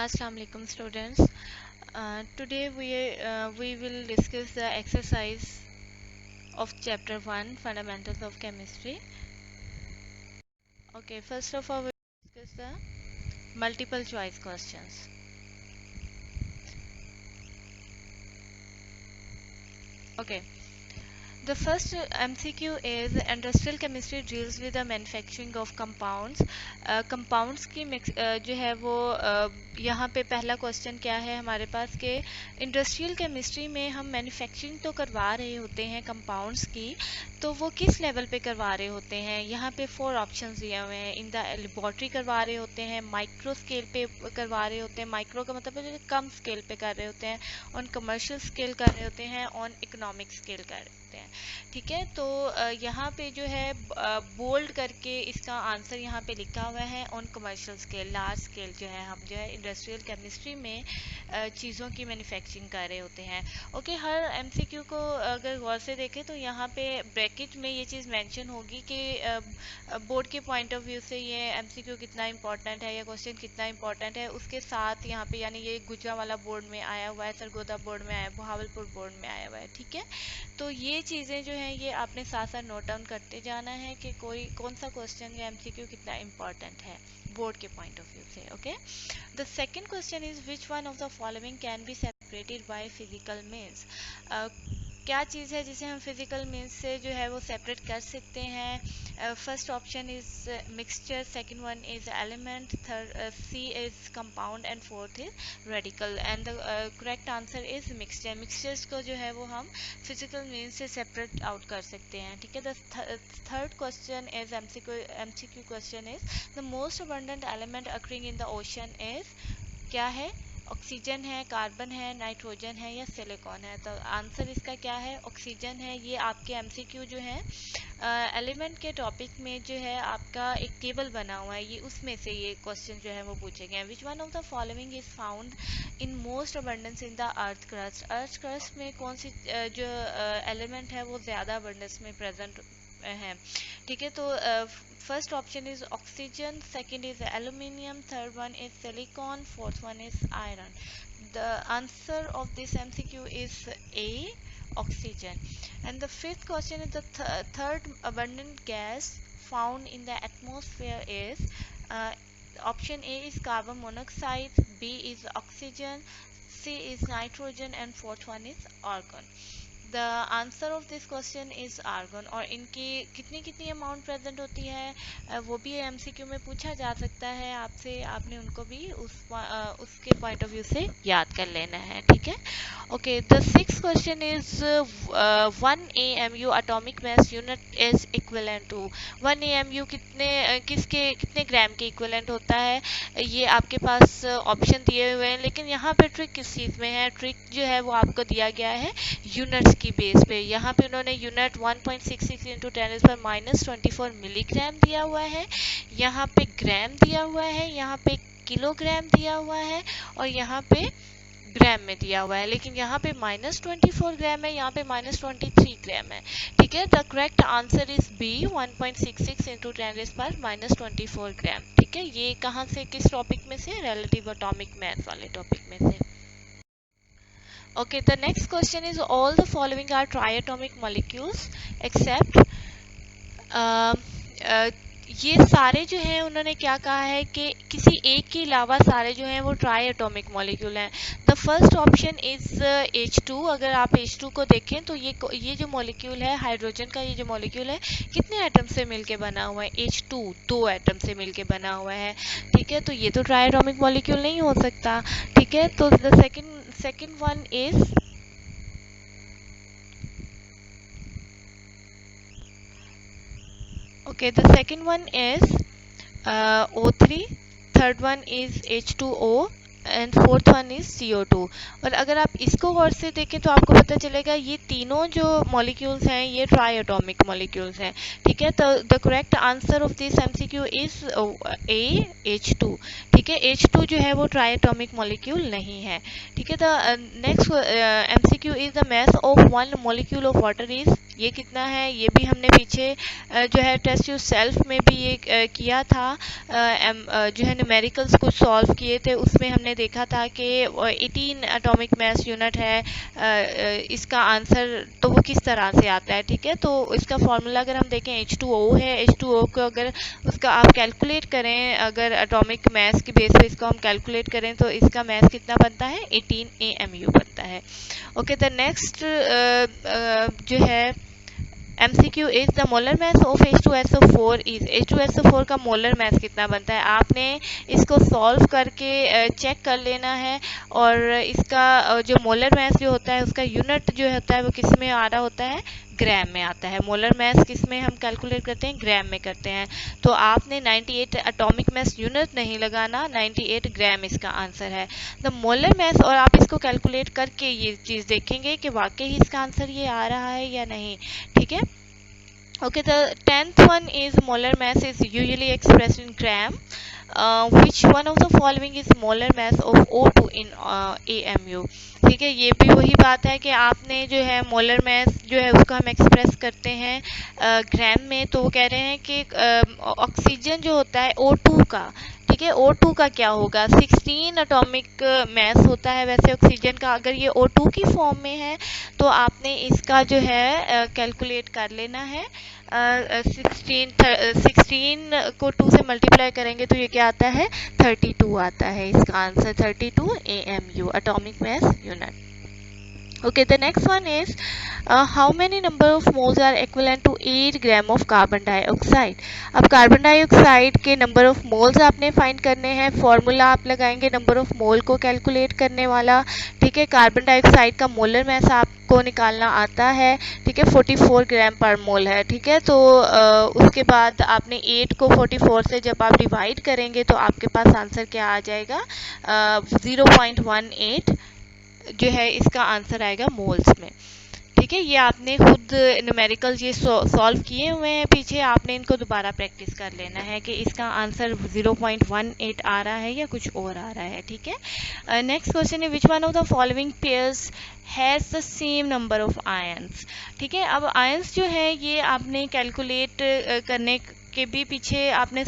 Assalamu alaikum students. Today we will discuss the exercise of chapter 1 fundamentals of chemistry. Okay, first of all we will discuss the multiple choice questions. Okay. The first MCQ is industrial chemistry deals with the manufacturing of compounds. Compounds की जो है वो यहाँ पे पहला question क्या है हमारे पास के इंडस्ट्रियल केमिस्ट्री में हम मैन्युफैक्चरिंग तो करवा रहे होते हैं कंपाउंड्स की, तो वो किस लेवल पे करवा रहे होते हैं। यहाँ पे 4 ऑप्शंस दिए हुए हैं। इन द लेबोरेटरी करवा रहे होते हैं, माइक्रो स्केल पे करवा रहे होते हैं, माइक्रो का मतलब है कम स्केल पे कर रहे होते हैं, ऑन कमर्शियल स्केल कर रहे होते हैं, ऑन इकोनॉमिक स्केल कर रहे होते हैं। ठीक है, तो यहाँ पे जो है बोल्ड करके इसका आंसर यहाँ पे लिखा हुआ है on commercial scale, large scale जो है हम जो है इंडस्ट्रियल केमिस्ट्री में चीज़ों की मैन्युफैक्चरिंग कर रहे होते हैं। ओके, हर एमसीक्यू को अगर गौर से देखें तो यहाँ पे ब्रैकेट में ये चीज़ मेंशन होगी कि बोर्ड के पॉइंट ऑफ व्यू से ये एमसीक्यू कितना इंपॉर्टेंट है या क्वेश्चन कितना इंपॉर्टेंट है। उसके साथ यहाँ पे यानी ये गुजरांवाला बोर्ड में आया हुआ है, सरगोदा बोर्ड में आया, बहावलपुर बोर्ड में आया हुआ है। ठीक है, तो ये चीज़ें जो हैं ये आपने साथ साथ नोट डाउन करते जाना है कि कोई कौन सा क्वेश्चन या एमसीक्यू कितना इंपॉर्टेंट है बोर्ड के पॉइंट ऑफ व्यू से। Okay, the second question is which one of the following can be separated by physical means. क्या चीज़ है जिसे हम फिजिकल मीन्स से जो है वो सेपरेट कर सकते हैं। First option is mixture, second one is element, third C is compound and fourth is radical and the correct answer is mixture. Mixtures को जो है वो हम फिजिकल मीन्स से सेपरेट आउट कर सकते हैं। ठीक है, the third question is MCQ question is the most abundant element occurring in the ocean is, क्या है, ऑक्सीजन है, कार्बन है, नाइट्रोजन है या सिलिकॉन है। तो आंसर इसका क्या है, ऑक्सीजन है। ये आपके एमसीक्यू जो है एलिमेंट के टॉपिक में जो है आपका एक टेबल बना हुआ है, ये उसमें से ये क्वेश्चन जो है वो पूछे गए हैं। Which one of the following is found in most abundance in the earth crust. Earth crust में कौन सी जो एलिमेंट है वो ज़्यादा अबंडेंस में प्रेजेंट है। ठीक है, तो first option is oxygen, second is aluminium, third one is silicon, fourth one is iron. The answer of this MCQ is a, oxygen. And the fifth question is the third abundant gas found in the atmosphere is option A is carbon monoxide, B is oxygen, C is nitrogen and fourth one is argon. The answer of this question is argon. और इनकी कितनी कितनी amount present होती है वो भी MCQ में पूछा जा सकता है आपसे, आपने उनको भी उसके पॉइंट ऑफ व्यू से याद कर लेना है। ठीक है, okay, the six question is 1 AMU atomic mass unit is equivalent to. 1 AMU कितने ग्राम के इक्विवेलेंट होता है। ये आपके पास ऑप्शन दिए हुए हैं, लेकिन यहाँ पे ट्रिक किस चीज़ में है, ट्रिक जो है वो आपको दिया गया है यूनिट्स की बेस पे। यहाँ पे उन्होंने यूनिट 1.66 इंटू 10⁻⁻24 मिलीग्राम दिया हुआ है, यहाँ पे ग्राम दिया हुआ है, यहाँ पे किलोग्राम दिया हुआ है और यहाँ पे ग्राम में दिया हुआ है। लेकिन यहाँ पे -24 ग्राम है, यहाँ पे -23 ग्राम है। ठीक है, the correct answer is B, 1.66 into 10⁻⁻24 gram. ठीक है, ये कहाँ से, किस टॉपिक में से, रिलेटिव एटॉमिक मैथ वाले टॉपिक में से। Okay, the next question is all the following are triatomic molecules except ये सारे जो हैं उन्होंने क्या कहा है कि किसी एक के अलावा सारे जो हैं वो ट्राई एटॉमिक मॉलिक्यूल हैं। The first option is H2। अगर आप H2 को देखें तो ये जो मॉलिक्यूल है हाइड्रोजन का, ये जो मॉलिक्यूल है कितने एटम से मिलके बना हुआ है, H2 2 एटम से मिलके बना हुआ है। ठीक है, तो ये तो ट्राई एटॉमिक मॉलिक्यूल नहीं हो सकता। ठीक है, तो the second one is okay, the second one is O3, third one is H2O and fourth one is CO2। और अगर आप इसको गौर से देखें तो आपको पता चलेगा ये तीनों जो मॉलिक्यूल्स हैं ये ट्राई एटॉमिक मॉलिक्यूल्स हैं। ठीक है, तो the correct answer of this MCQ is a, H2। ठीक है, H2 जो है वो ट्राई एटॉमिक मॉलिक्यूल नहीं है। ठीक है, the next MCQ is the mass of one molecule of water is, ये कितना है, ये भी हमने पीछे जो है टेस्ट यू सेल्फ में भी ये किया था, जो है न्यूमेरिकल्स कुछ सॉल्व किए थे, उसमें हमने हमने देखा था कि 18 एटॉमिक मास यूनिट है, इसका आंसर तो वो किस तरह से आता है, ठीक है। तो इसका फॉर्मूला अगर हम देखें H2O है, H2O को अगर उसका आप कैलकुलेट करें, अगर एटॉमिक मास की बेस पे इसको हम कैलकुलेट करें तो इसका मास कितना बनता है, 18 AMU बनता है। ओके, द नेक्स्ट जो है MCQ is the molar mass of H2SO4 is, H2SO4 का मोलर मास कितना बनता है। आपने इसको सॉल्व करके चेक कर लेना है, और इसका जो मोलर मास जो होता है उसका यूनिट जो होता है वो किस में आ रहा होता है, ग्राम में आता है। मोलर मास किस में हम कैलकुलेट करते हैं, ग्राम में करते हैं। तो आपने 98 एटॉमिक मास यूनिट नहीं लगाना, 98 ग्राम इसका आंसर है द मोलर मास। और आप इसको कैलकुलेट करके ये चीज़ देखेंगे कि वाकई ही इसका आंसर ये आ रहा है या नहीं, ठीक है। Okay, the 10th one is molar mass is usually expressed in gram. Which one of the following is molar mass of O2 in AMU? ठीक है, ये भी वही बात है कि आपने जो है मोलर मास जो है उसको हम एक्सप्रेस करते हैं ग्राम में। तो वो कह रहे हैं कि ऑक्सीजन जो होता है O2 का, ठीक है, O2 का क्या होगा, 16 एटॉमिक मास होता है वैसे ऑक्सीजन का। अगर ये O2 की फॉर्म में है तो आपने इसका जो है कैलकुलेट कर लेना है। 16 को 2 से मल्टीप्लाई करेंगे तो ये क्या आता है, 32 आता है इसका answer, 32 AMU atomic mass unit. Okay, the next one is how many number of moles are equivalent to 8 gram of carbon dioxide? अब कार्बन डाइऑक्साइड के नंबर ऑफ मोल्स आपने फाइंड करने हैं। फॉर्मूला आप लगाएंगे नंबर ऑफ मोल को calculate करने वाला, ठीक है। कार्बन डाइऑक्साइड का मोलर मास आपको निकालना आता है, ठीक है, 44 ग्राम पर मोल है, ठीक है। तो उसके बाद आपने 8 को 44 से जब आप डिवाइड करेंगे तो आपके पास आंसर क्या आ जाएगा, 0.18 जो है इसका आंसर आएगा मोल्स में, ठीक है। ये आपने खुद न्यूमेरिकल ये सॉल्व किए हुए हैं पीछे, आपने इनको दोबारा प्रैक्टिस कर लेना है कि इसका आंसर 0.18 आ रहा है या कुछ और आ रहा है, ठीक है। नेक्स्ट क्वेश्चन है which one of the following pairs has the same number of ions, ठीक है। अब आयंस जो है ये आपने कैलकुलेट करने के भी पीछे आपने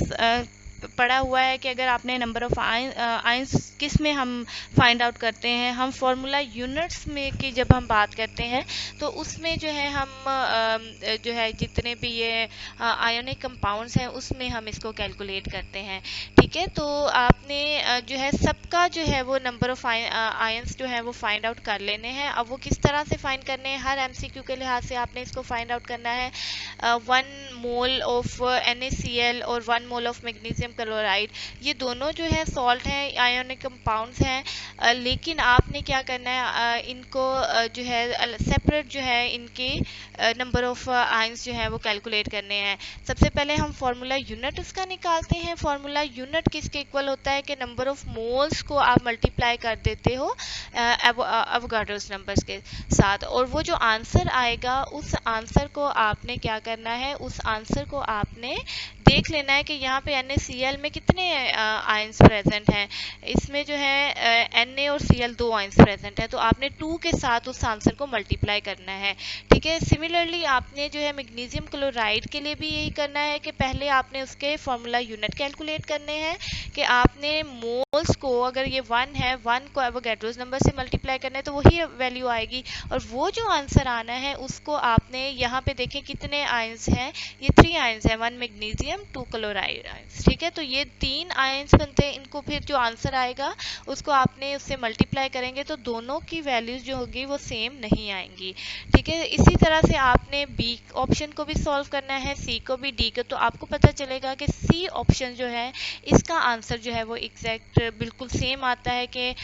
पढ़ा हुआ है कि अगर आपने नंबर ऑफ आयंस किस में हम फाइंड आउट करते हैं, हम फॉर्मूला यूनिट्स में की जब हम बात करते हैं तो उसमें जो है हम जो है जितने भी ये आयोनिक कंपाउंड्स हैं उसमें हम इसको कैलकुलेट करते हैं, ठीक है। तो आपने जो है सबका जो है वो नंबर ऑफ आयंस जो है वो फाइंड आउट कर लेने हैं। अब वो किस तरह से फाइंड करने हैं, हर MCQ के लिहाज से आपने इसको फाइंड आउट करना है। 1 मोल ऑफ NaCl और 1 मोल ऑफ मैग्नीशियम क्लोराइड, ये दोनों जो है सॉल्ट हैं, आयोनिक कंपाउंड्स हैं, लेकिन आपने क्या करना है, इनको जो है सेपरेट जो है इनके नंबर ऑफ आयंस जो है वो कैलकुलेट करने हैं। सबसे पहले हम फार्मूला यूनिट उसका निकालते हैं। फार्मूला यूनिट किसके इक्वल होता है कि नंबर ऑफ मोल्स को आप मल्टीप्लाई कर देते हो एवोगाड्रोस नंबर्स के साथ, और वो जो आंसर आएगा उस आंसर को आपने क्या करना है, उस आंसर को आपने देख लेना है कि यहाँ पे NaCl में कितने आयंस प्रेजेंट हैं। इसमें जो है Na और Cl 2 आयंस प्रेजेंट है, तो आपने 2 के साथ उस आंसर को मल्टीप्लाई करना है, ठीक है। सिमिलरली आपने जो है मैग्नीशियम क्लोराइड के लिए भी यही करना है कि पहले आपने उसके फॉर्मूला यूनिट कैलकुलेट करने हैं कि आपने मोल्स को, अगर ये 1 है, 1 को एवोगाड्रोस नंबर से मल्टीप्लाई करना है तो वही वैल्यू आएगी, और वो जो आंसर आना है उसको आपने यहाँ पे देखें कितने आयंस हैं, ये 3 आयंस हैं, 1 मैग्नीशियम 2 क्लोराइड आयंस, ठीक है। तो ये 3 आयंस बनते हैं, इनको फिर जो आंसर आएगा उसको आपने उससे मल्टीप्लाई करेंगे तो दोनों की वैल्यूज जो होगी वो सेम नहीं आएंगी, ठीक है। इसी तरह से आपने बी ऑप्शन को भी सॉल्व करना है, सी को भी, डी को, तो आपको पता चलेगा कि सी ऑप्शन जो है इसका आंसर जो है वो एग्जैक्ट बिल्कुल सेम आता है कि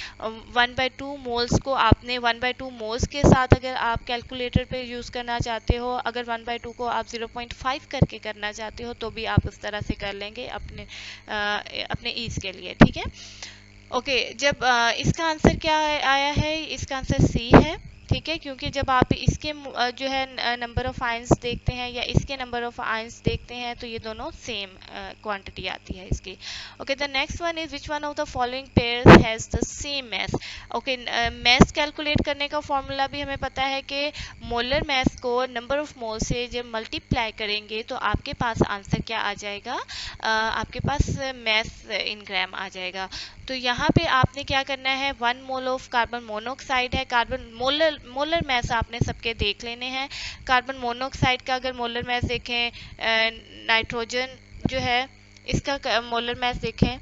1/2 मोल्स को आपने 1/2 मोल्स के साथ अगर आप कैलकुलेटर पे यूज़ करना चाहते हो, अगर 1/2 को आप 0.5 करके करना चाहते हो तो भी आप उस तरह से कर लेंगे अपने ईज के लिए, ठीक है। ओके, जब इसका आंसर क्या आया है, इसका आंसर सी है, ठीक है, क्योंकि जब आप इसके जो है नंबर ऑफ आयंस देखते हैं या इसके नंबर ऑफ आयंस देखते हैं तो ये दोनों सेम क्वांटिटी आती है इसकी। Okay, the next one is which one of the following pairs has the same math. Okay, math calculate करने का फॉर्मूला भी हमें पता है कि मोलर मैथ को नंबर ऑफ मोल से जब मल्टीप्लाई करेंगे तो आपके पास आंसर क्या आ जाएगा, आपके पास मैथ इन ग्राम आ जाएगा। तो यहाँ पे आपने क्या करना है, 1 मोल ऑफ कार्बन मोनोऑक्साइड है, कार्बन मोलर मैथ आपने सबके देख लेने हैं। कार्बन मोनोऑक्साइड का अगर मोलर मैथ देखें, नाइट्रोजन जो है इसका मोलर मैथ देखें,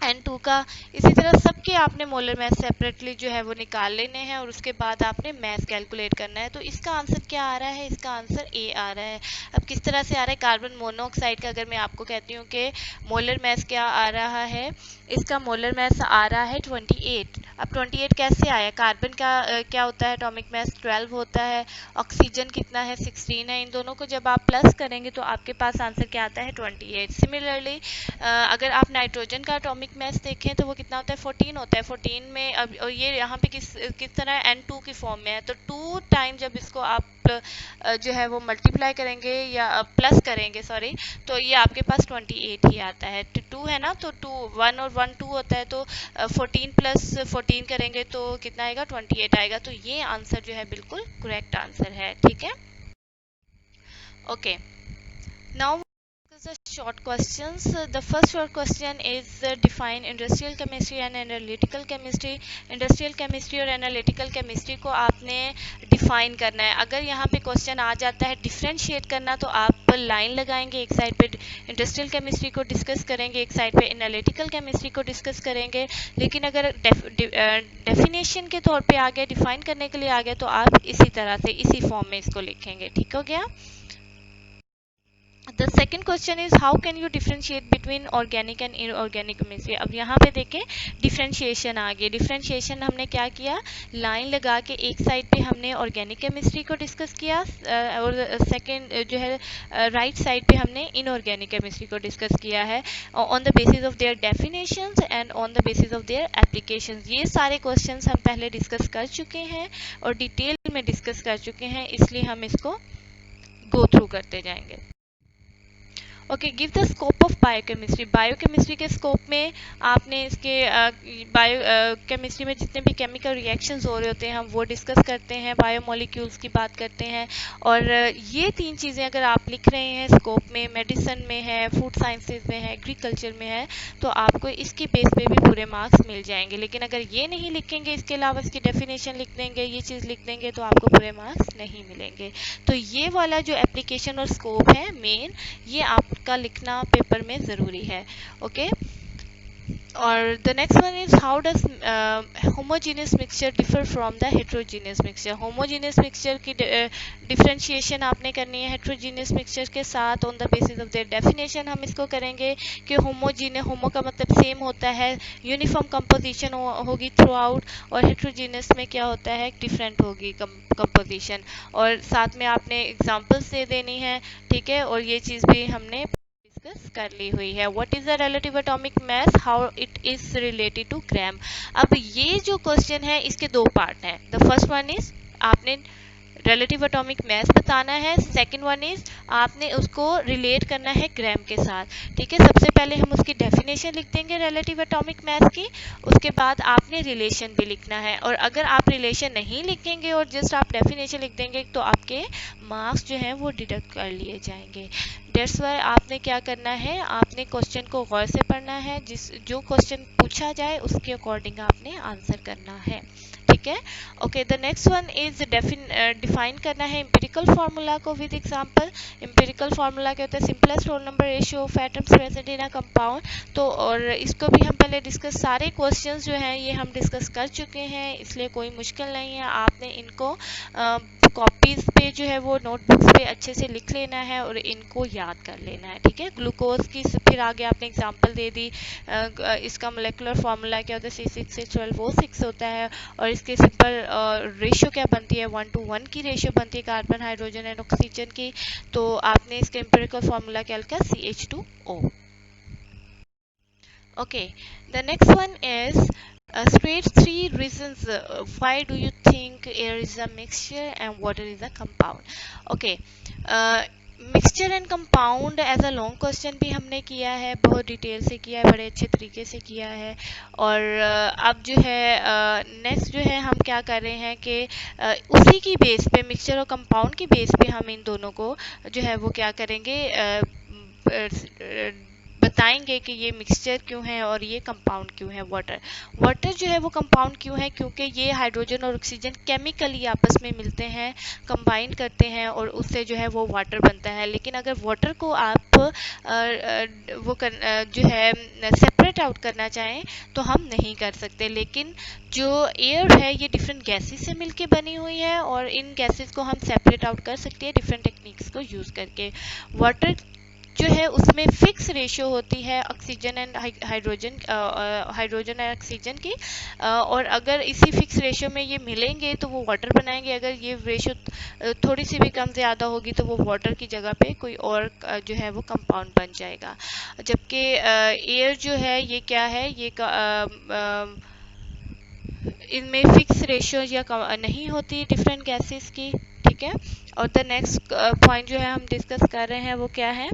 N2 का, इसी तरह सबके आपने मोलर मैथ सेपरेटली जो है वो निकाल लेने हैं और उसके बाद आपने मैथ कैलकुलेट करना है। तो इसका आंसर क्या आ रहा है, इसका आंसर ए आ रहा है। अब किस तरह से आ रहा है, कार्बन मोनोऑक्साइड का अगर मैं आपको कहती हूँ कि मोलर मैथ क्या आ रहा है, इसका मोलर मैथ आ रहा है 28। अब 28 कैसे आया, कार्बन का क्या होता है एटॉमिक मैथ 12 होता है, ऑक्सीजन कितना है 16 है, इन दोनों को जब आप प्लस करेंगे तो आपके पास आंसर क्या आता है 28। सिमिलरली अगर आप नाइट्रोजन का एटॉमिक मैथ देखें तो वो कितना होता है 14 होता है। 14 में अब और ये यहाँ पे किस तरह N2 की फॉर्म में है, तो 2 टाइम जब इसको आप जो है वो मल्टीप्लाई करेंगे या प्लस करेंगे सॉरी, तो ये आपके पास 28 ही आता है। 2 है ना, तो 2 1 और 1 2 होता है, तो 14 प्लस 14 करेंगे तो कितना आएगा 28 आएगा। तो ये आंसर जो है बिल्कुल करेक्ट आंसर है, ठीक है। Okay, now the short questions. The first short question is define industrial chemistry and analytical chemistry. Industrial chemistry और analytical chemistry को आपने define करना है। अगर यहाँ पे question आ जाता है differentiate करना तो आप लाइन लगाएंगे, एक साइड पे industrial chemistry को डिस्कस करेंगे, एक साइड पे analytical chemistry को डिस्कस करेंगे। लेकिन अगर definition के तौर पे आ गया, define करने के लिए आ गया, तो आप इसी तरह से इसी फॉर्म में इसको लिखेंगे, ठीक हो गया। The second question is how can you differentiate between organic and inorganic chemistry। अब यहाँ पे देखें differentiation आ गई। differentiation हमने क्या किया, लाइन लगा के एक साइड पे हमने organic chemistry को डिस्कस किया और सेकंड जो है राइट साइड पे हमने inorganic chemistry को डिस्कस किया है on the basis of their definitions and on the basis of their applications। ये सारे क्वेश्चंस हम पहले डिस्कस कर चुके हैं और डिटेल में डिस्कस कर चुके हैं, इसलिए हम इसको गो थ्रू करते जाएंगे। Okay, give the scope of biochemistry. Biochemistry के स्कोप में आपने इसके बायोकेमिस्ट्री में जितने भी केमिकल रिएक्शंस हो रहे होते हैं हम वो डिस्कस करते हैं, बायोमोलिक्यूल्स की बात करते हैं। और ये 3 चीज़ें अगर आप लिख रहे हैं स्कोप में, मेडिसिन में है, फूड साइंसेज में है, एग्रीकल्चर में है, तो आपको इसकी बेस पे भी पूरे मार्क्स मिल जाएंगे। लेकिन अगर ये नहीं लिखेंगे, इसके अलावा इसकी डेफिनेशन लिख देंगे, ये चीज़ लिख देंगे, तो आपको पूरे मार्क्स नहीं मिलेंगे। तो ये वाला जो एप्लीकेशन और स्कोप है मेन, ये आपका लिखना पेपर में ज़रूरी है। ओके, और the next one is how does homogeneous mixture differ from the heterogeneous mixture. Homogeneous mixture की डिफरेंशिएशन आपने करनी है हेट्रोजीनियस मिक्सचर के साथ on the basis of their definition. हम इसको करेंगे कि होमो का मतलब सेम होता है, यूनिफॉर्म कंपोजिशन होगी थ्रू आउट, और हेट्रोजीनियस में क्या होता है, डिफरेंट होगी कंपोजिशन। और साथ में आपने एग्जांपल्स दे देनी है, ठीक है, और ये चीज़ भी हमने डिस्कस कर ली हुई है। What is the relative atomic mass, how it is related to gram. अब ये जो क्वेश्चन है इसके 2 पार्ट हैं। द फर्स्ट वन इज आपने रिलेटिव एटॉमिक मास बताना है, सेकंड वन इज आपने उसको रिलेट करना है ग्राम के साथ, ठीक है। सबसे पहले हम उसकी डेफिनेशन लिख देंगे रिलेटिव एटॉमिक मास की, उसके बाद आपने रिलेशन भी लिखना है। और अगर आप रिलेशन नहीं लिखेंगे और जस्ट आप डेफिनेशन लिख देंगे तो आपके मार्क्स जो हैं वो डिडक्ट कर लिए जाएंगे। दैट्स वाई आपने क्या करना है, आपने क्वेश्चन को गौर से पढ़ना है, जो क्वेश्चन पूछा जाए उसके अकॉर्डिंग आपने आंसर करना है, ठीक है। Okay, the next one is define करना है एम्पिरिकल फार्मूला को विद एग्जांपल। एम्पिरिकल फार्मूला क्या होता है, simplest whole number ratio of atoms present in a compound. तो और इसको भी हम पहले डिस्कस, सारे क्वेश्चंस जो हैं ये हम डिस्कस कर चुके हैं, इसलिए कोई मुश्किल नहीं है। आपने इनको कॉपीज पे जो है वो नोटबुक्स पे अच्छे से लिख लेना है और इनको याद कर लेना है, ठीक है। ग्लूकोज की फिर आगे आपने एग्जांपल दे दी, इसका मोलेकुलर फार्मूला क्या होता है, C6H12O6 होता है, और इसके सिंपल रेशियो क्या बनती है, 1:1 की रेशियो बनती है कार्बन हाइड्रोजन एंड ऑक्सीजन की। तो आपने इसका एम्पिरिकल फार्मूला क्या लिखा, CH2O। Okay, the next one is state 3 reasons why do you think air is a mixture and water is a compound. Okay, mixture and compound as a long question भी हमने किया है, बहुत detail से किया है, बड़े अच्छे तरीके से किया है। और अब जो है नेक्स्ट जो है हम क्या कर रहे हैं कि उसी की बेस पे, मिक्सचर और कंपाउंड की बेस पे हम इन दोनों को जो है वो क्या करेंगे, बताएंगे कि ये मिक्सचर क्यों है और ये कंपाउंड क्यों है। वाटर वाटर जो है वो कंपाउंड क्यों है, क्योंकि ये हाइड्रोजन और ऑक्सीजन केमिकली आपस में मिलते हैं, कंबाइन करते हैं और उससे जो है वो वाटर बनता है। लेकिन अगर वाटर को आप जो है सेपरेट आउट करना चाहें तो हम नहीं कर सकते। लेकिन जो एयर है ये डिफरेंट गैसेस से मिलके बनी हुई है और इन गैसेस को हम सेपरेट आउट कर सकते हैं डिफरेंट टेक्निक्स को यूज़ करके। वाटर जो है उसमें फिक्स रेशियो होती है ऑक्सीजन एंड हाइड्रोजन, हाइड्रोजन और ऑक्सीजन की, और अगर इसी फिक्स रेशियो में ये मिलेंगे तो वो वाटर बनाएंगे। अगर ये रेशियो थोड़ी सी भी कम ज़्यादा होगी तो वो वाटर की जगह पे कोई और जो है वो कंपाउंड बन जाएगा। जबकि एयर जो है ये क्या है, ये इनमें फिक्स रेशियो या नहीं होती डिफरेंट गैसेस की, ठीक है। और द नेक्स्ट पॉइंट जो है हम डिस्कस कर रहे हैं वो क्या है,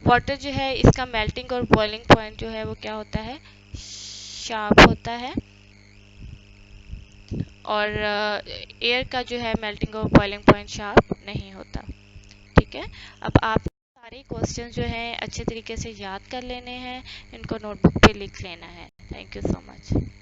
वाटर जो है इसका मेल्टिंग और बॉइलिंग पॉइंट जो है वो क्या होता है, शार्प होता है। और एयर का जो है मेल्टिंग और बॉइलिंग पॉइंट शार्प नहीं होता, ठीक है। अब आप सारे क्वेश्चन जो हैं अच्छे तरीके से याद कर लेने हैं, इनको नोटबुक पे लिख लेना है। Thank you so much.